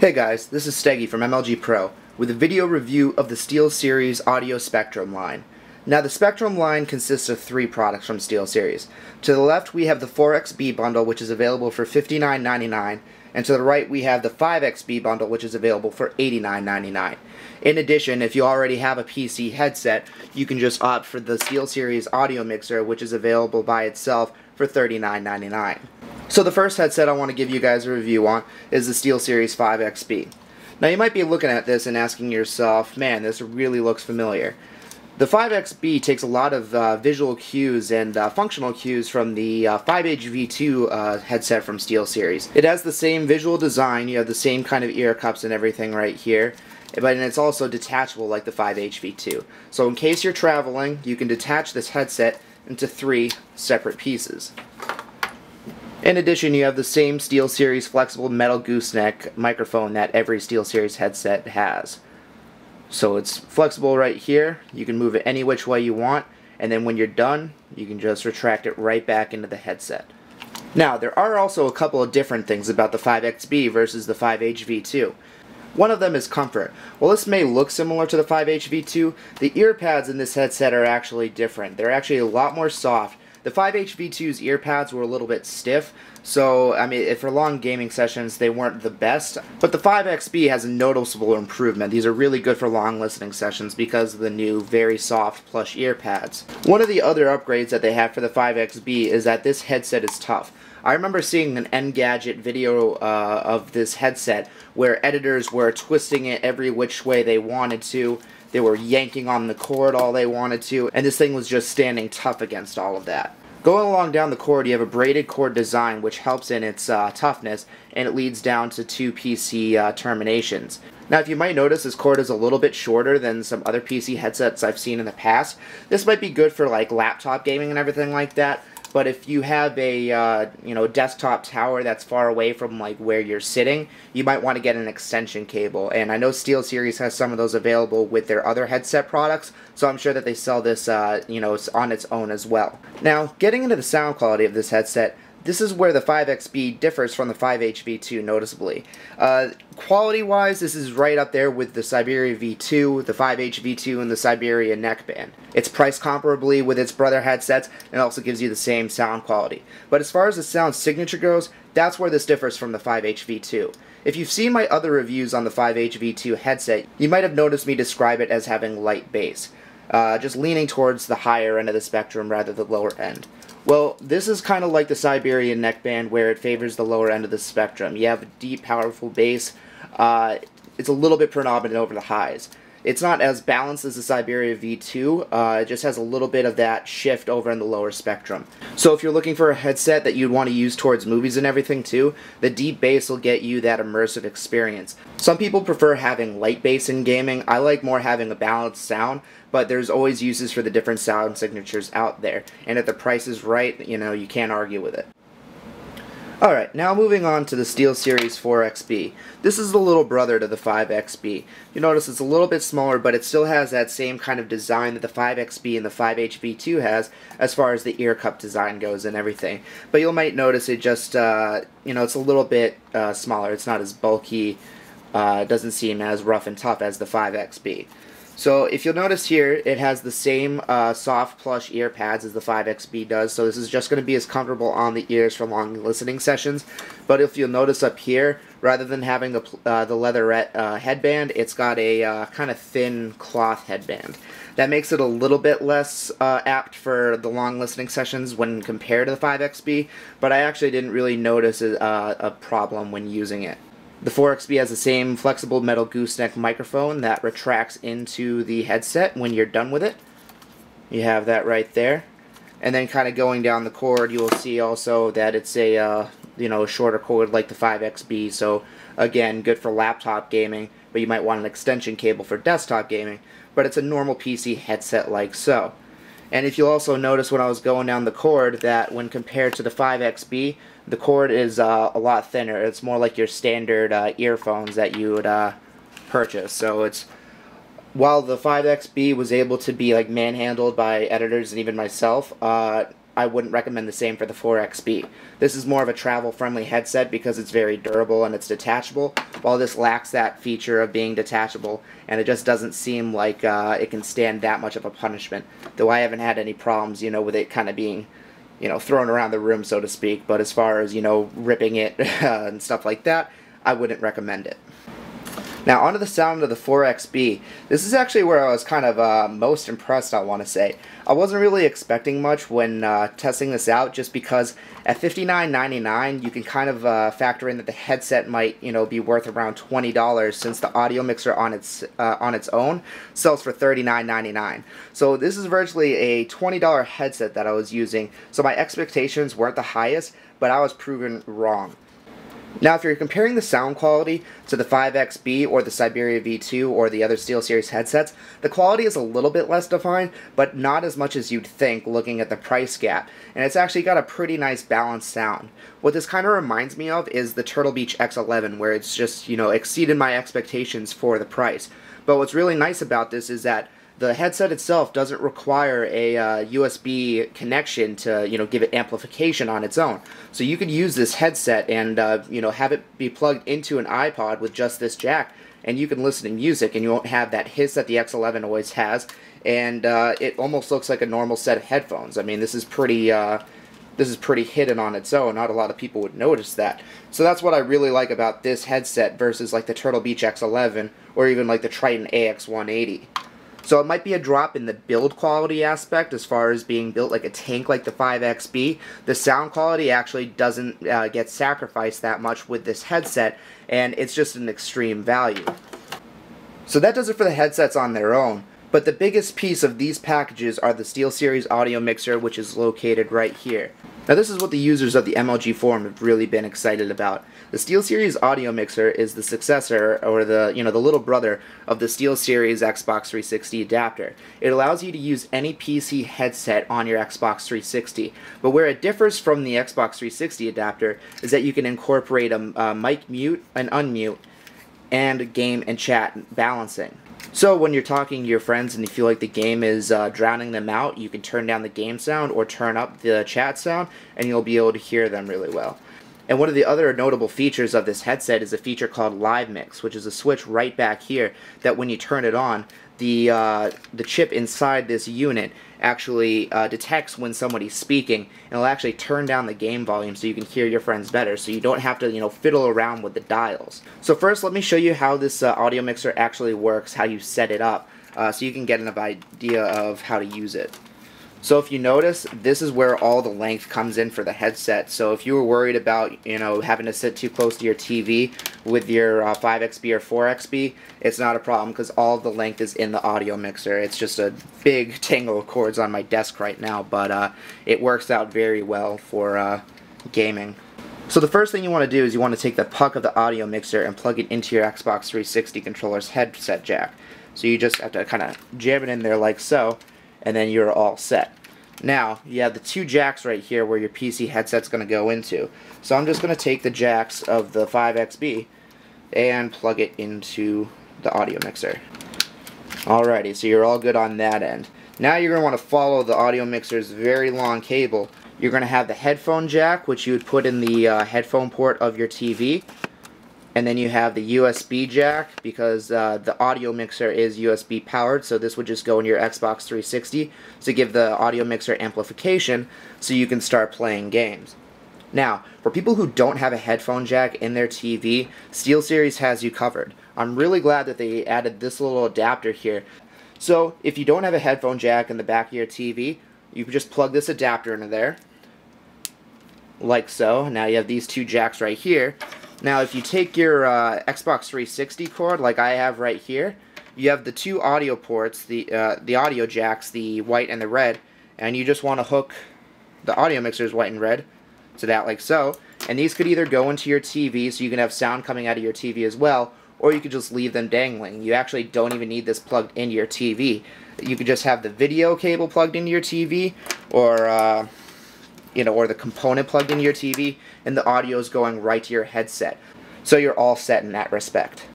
Hey guys, this is Steggy from MLG Pro with a video review of the SteelSeries Audio Spectrum line. Now the Spectrum line consists of three products from SteelSeries. To the left we have the 4XB bundle, which is available for $59.99, and to the right we have the 5XB bundle, which is available for $89.99. In addition, if you already have a PC headset, you can just opt for the SteelSeries Audio Mixer, which is available by itself for $39.99. So the first headset I want to give you guys a review on is the SteelSeries 5XB. Now you might be looking at this and asking yourself, man, this really looks familiar. The 5XB takes a lot of visual cues and functional cues from the 5HV2 headset from SteelSeries. It has the same visual design, you have the same kind of ear cups and everything right here, but it's also detachable like the 5HV2. So in case you're traveling, you can detach this headset into three separate pieces. In addition, you have the same SteelSeries flexible metal gooseneck microphone that every SteelSeries headset has. So it's flexible right here, you can move it any which way you want, and then when you're done, you can just retract it right back into the headset. Now, there are also a couple of different things about the 5XB versus the 5HV2. One of them is comfort. While this may look similar to the 5HV2, the ear pads in this headset are actually different. They're actually a lot more soft. The 5HV2's ear pads were a little bit stiff, so I mean, for long gaming sessions they weren't the best, but the 5XB has a noticeable improvement. These are really good for long listening sessions because of the new very soft plush ear pads. One of the other upgrades that they have for the 5XB is that this headset is tough. I remember seeing an Engadget video of this headset where editors were twisting it every which way they wanted to. They were yanking on the cord all they wanted to, and this thing was just standing tough against all of that. Going along down the cord, you have a braided cord design which helps in its toughness, and it leads down to two PC terminations. Now, if you might notice, this cord is a little bit shorter than some other PC headsets I've seen in the past. This might be good for like laptop gaming and everything like that. But if you have a desktop tower that's far away from like where you're sitting, you might want to get an extension cable. And I know SteelSeries has some of those available with their other headset products, so I'm sure that they sell this on its own as well. Now, getting into the sound quality of this headset, this is where the 5XB differs from the 5HV2 noticeably. Quality-wise, this is right up there with the Siberia V2, the 5HV2, and the Siberia neckband. It's priced comparably with its brother headsets, and also gives you the same sound quality. But as far as the sound signature goes, that's where this differs from the 5HV2. If you've seen my other reviews on the 5HV2 headset, you might have noticed me describe it as having light bass, just leaning towards the higher end of the spectrum rather than the lower end. Well, this is kind of like the Siberian neckband where it favors the lower end of the spectrum. You have a deep, powerful bass. It's a little bit predominant over the highs. It's not as balanced as the Siberia V2, it just has a little bit of that shift over in the lower spectrum. So if you're looking for a headset that you'd want to use towards movies and everything too, the deep bass will get you that immersive experience. Some people prefer having light bass in gaming. I like more having a balanced sound, but there's always uses for the different sound signatures out there. And if the price is right, you can't argue with it. Alright, now moving on to the SteelSeries 4XB. This is the little brother to the 5XB. You notice it's a little bit smaller, but it still has that same kind of design that the 5XB and the 5HV2 has as far as the ear cup design goes and everything. But you might notice it just, it's a little bit smaller. It's not as bulky, it doesn't seem as rough and tough as the 5XB. So if you'll notice here, it has the same soft plush ear pads as the 5XB does, so this is just going to be as comfortable on the ears for long listening sessions. But if you'll notice up here, rather than having the leatherette headband, it's got a kind of thin cloth headband. That makes it a little bit less apt for the long listening sessions when compared to the 5XB, but I actually didn't really notice a problem when using it. The 4XB has the same flexible metal gooseneck microphone that retracts into the headset when you're done with it. You have that right there. And then kind of going down the cord, you will see also that it's a shorter cord like the 5XB. So again, good for laptop gaming, but you might want an extension cable for desktop gaming. But it's a normal PC headset like so. And if you'll also notice when I was going down the cord that when compared to the 5XB, the cord is a lot thinner. It's more like your standard earphones that you would purchase. So while the 5XB was able to be like manhandled by editors and even myself, I wouldn't recommend the same for the 4XB. This is more of a travel-friendly headset because it's very durable and it's detachable, while this lacks that feature of being detachable, and it just doesn't seem like it can stand that much of a punishment, though I haven't had any problems, with it kind of being, thrown around the room, so to speak. But as far as, ripping it and stuff like that, I wouldn't recommend it. Now, onto the sound of the 4XB. This is actually where I was kind of most impressed, I want to say. I wasn't really expecting much when testing this out, just because at $59.99 you can kind of factor in that the headset might, be worth around $20, since the audio mixer on its own sells for $39.99. So this is virtually a $20 headset that I was using. So my expectations weren't the highest, but I was proven wrong. Now, if you're comparing the sound quality to the 5XB or the Siberia V2 or the other SteelSeries headsets, the quality is a little bit less defined, but not as much as you'd think looking at the price gap. And it's actually got a pretty nice balanced sound. What this kind of reminds me of is the Turtle Beach X11, where it's just, exceeded my expectations for the price. But what's really nice about this is that the headset itself doesn't require a USB connection to, give it amplification on its own. So you could use this headset and, have it be plugged into an iPod with just this jack, and you can listen to music, and you won't have that hiss that the X11 always has, and it almost looks like a normal set of headphones. I mean, this is pretty hidden on its own. Not a lot of people would notice that. So that's what I really like about this headset versus like the Turtle Beach X11 or even like the Triton AX180. So it might be a drop in the build quality aspect as far as being built like a tank like the 5XB. The sound quality actually doesn't get sacrificed that much with this headset, and it's just an extreme value. So that does it for the headsets on their own. But the biggest piece of these packages are the SteelSeries Audio Mixer, which is located right here. Now this is what the users of the MLG forum have really been excited about. The SteelSeries Audio Mixer is the successor, or the little brother of the SteelSeries Xbox 360 adapter. It allows you to use any PC headset on your Xbox 360, but where it differs from the Xbox 360 adapter is that you can incorporate a mic mute, an unmute, and game and chat balancing. So when you're talking to your friends and you feel like the game is drowning them out, you can turn down the game sound or turn up the chat sound, and you'll be able to hear them really well. And one of the other notable features of this headset is a feature called Live Mix, which is a switch right back here that when you turn it on, the chip inside this unit actually detects when somebody's speaking, and it'll actually turn down the game volume so you can hear your friends better, so you don't have to fiddle around with the dials. So first, let me show you how this audio mixer actually works, how you set it up, so you can get an idea of how to use it. So if you notice, this is where all the length comes in for the headset. So if you were worried about, having to sit too close to your TV with your 5XB or 4XB, it's not a problem because all of the length is in the audio mixer. It's just a big tangle of cords on my desk right now, but it works out very well for gaming. So the first thing you want to do is you want to take the puck of the audio mixer and plug it into your Xbox 360 controller's headset jack. So you just have to kind of jam it in there like so, and then you're all set. Now, you have the two jacks right here where your PC headset's going to go into. So I'm just going to take the jacks of the 5XB and plug it into the audio mixer. Alrighty, so you're all good on that end. Now you're going to want to follow the audio mixer's very long cable. You're going to have the headphone jack, which you would put in the headphone port of your TV. And then you have the USB jack, because the audio mixer is USB powered, so this would just go in your Xbox 360 to give the audio mixer amplification so you can start playing games. Now, for people who don't have a headphone jack in their TV, SteelSeries has you covered. I'm really glad that they added this little adapter here. So, if you don't have a headphone jack in the back of your TV, you can just plug this adapter into there, like so. Now you have these two jacks right here. Now, if you take your Xbox 360 cord, like I have right here, you have the two audio ports, the audio jacks, the white and the red, and you just want to hook the audio mixers white and red to that like so. And these could either go into your TV so you can have sound coming out of your TV as well, or you could just leave them dangling. You actually don't even need this plugged into your TV. You could just have the video cable plugged into your TV, or or the component plugged into your TV, and the audio is going right to your headset. So you're all set in that respect.